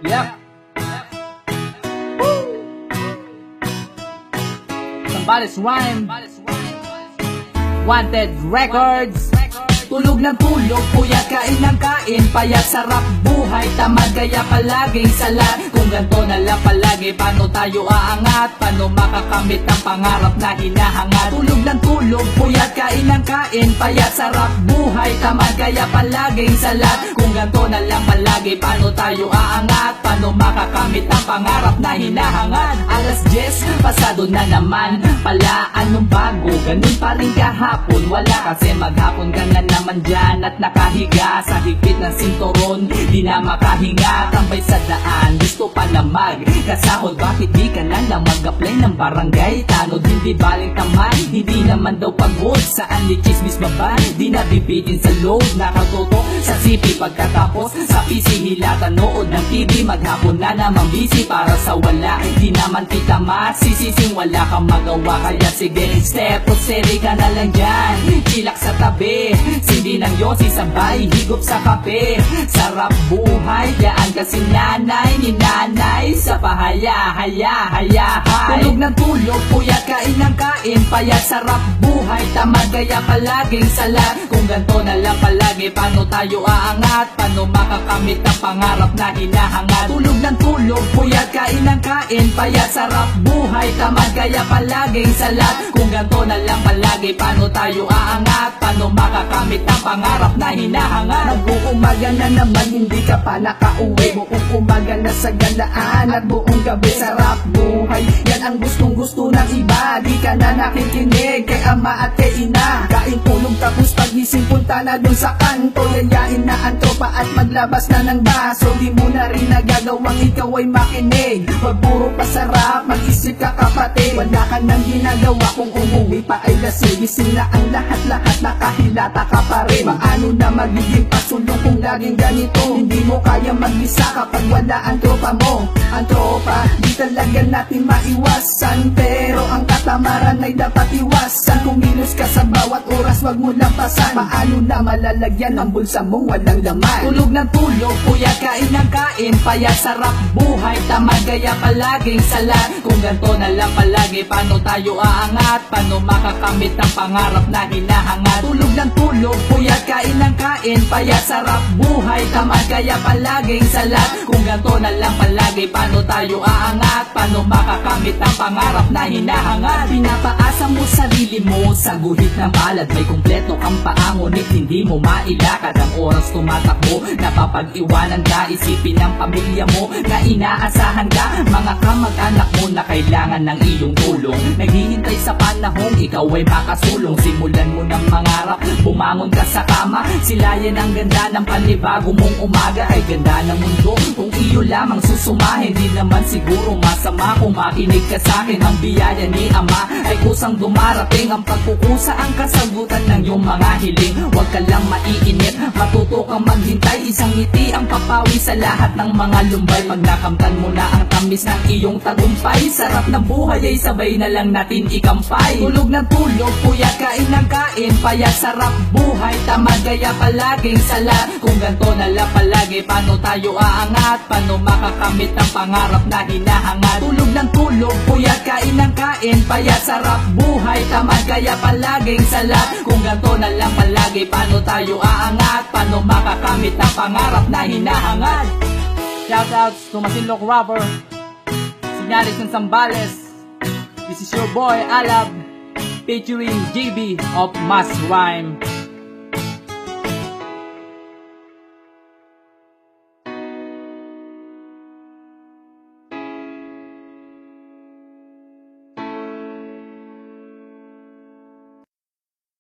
Yep. Sambales Rhyme, Wanted Records. Tulog ng tulog, puyat kain ng kain, payat sarap buhay, tamad kaya palaging salat. Kung ganto na lang palagi, paano tayo aangat? Paano makakamit ang pangarap na hinahangad? Tulog ng tulog, puyat kain ng kain, payat sarap buhay, tamad kaya palaging salat. Kung ganto na lang palagi, paano tayo aangat? Paano makakamit ang pangarap na hinahangad? Alas 10, pasado na naman pala, anong bago? Ganun pa rin kahapon, wala kasi maghapon ka na naman dyan at nakahiga sa higpit ng sinturon, di na makahinga, tambay sa daan, gusto pa na magkasahod. Bakit di ka na lang mag-apply ng barangay? Tanod hindi baling tamay, hindi naman daw pagod. Saan ni chismis babay, di na bibitin sa load. Nakatutok sa CP pagkatapos sa PC hilatan, nood ng TV, maghapon na naman busy para sa wala. Di naman kita masisising wala kang magawa, kaya sige step o seri ka na lang dyan, chilak sa tabi, sindi ng yosi sabay higop sa kape. Sarap buhay, yaan kasi nanay ni nanay sa pahaya, haya, haya, hay. Tulog ng tulog, puyat kain ng kain, payat sarap buhay, tamad kaya palaging salat. Kung ganto na lang palagi, paano tayo aangat? Paano makakamit ang pangarap na hinahangad? Tulog ng tulog, puyat kain ng kain, payat sarap buhay, tamad kaya palaging salat. Kung ganto na lang palagi, paano tayo aangat? Paano makakamit ang pangarap na hinahangad? Nag-uumaga na naman, hindi ka pa nakauwi. Buong umaga na sa galaan at buong gabi sarap buhay. Yan ang gustong-gusto ng iba, di ka na nakikinig kay ama at kay ina. Kain tulog tapos pagising punta na dun sa kanto, yayain na ang tropa at maglabas na ng baso. Di mo na rin nagagawang ikaw ay makinig, wag puro pasarap, mag-isip ka kapatid. Wala ka nang ginagawa kung umuwi pa ay lasing. Gising na ang lahat-lahat, nakahilata ka pa rin. Paano na magiging pasulong kung laging ganito? Hindi mo kaya mag-isa kapag wala ang tropa mo. Ang tropa, di talaga natin maiwasan, pero ang katamaran ay dapat iwasan. Kumilos ka sa bawat oras, wag mo lampasan. Paano na malalagyan ang bulsa mong walang laman? Tulog ng tulog, puyat kain ng kain, payat sarap buhay, tamad kaya palaging salat. Kung ganto na lang palagi, paano tayo aangat? Paano makakamit ang pangarap na hinahangad? Tulog ng tulog, puyat kain ng kain, payat sarap buhay, tamad kaya palaging salat. Kung ganto na lang palagi, paano tayo aangat? Paano makakamit ang pangarap na hinahangad? Pinapaasa mo sarili mo sa guhit ng palad, may kumpleto kang paa, ngunit hindi mo mailakad. Ang oras tumatakbo, napapag-iwanan ka, isipin ng pamilya mo na inaasahan ka. Mga kamag-anak mo na kailangan ng iyong tulong, naghihintay sa panahong ikaw ay makasulong. Simulan mo ng mangarap, bumangon ka sa kama, silayan ang ganda ng panibago mong umaga. Ay ganda ng mundo kung iyo lamang susumahin, di naman siguro masama kung makinig ka sa'kin. Ang biyaya ni Ama ay kusang dumarating, ang pagkukusa ang kasagutan ng iyong mga hiling. Huwag ka lang maiinit, matuto kang maghintay, isang ngiti ang papawi sa lahat ng mga lumbay. Pag nakamtan mo na ang tamis ng iyong tagumpay, sarap ng buhay ay sabay na lang natin ikampay. Tulog ng tulog, puyat kain ng kain, payat sarap buhay, tamad kaya palaging salat. Kung ganto na lang palagi, paano tayo aangat? Paano makakamit ang pangarap na hinahangad? Tulog ng tulog, puyat kain ng kain, payat sarap buhay, tamad kaya palaging salat. Kung ganto na lang palagi, paano tayo aangat? Paano makakamit ang pangarap na hinahangad? Shoutouts to Masinloc Rapper, Señales ng Sambales. This is your boy Alab, featuring JB of Mass Rhyme.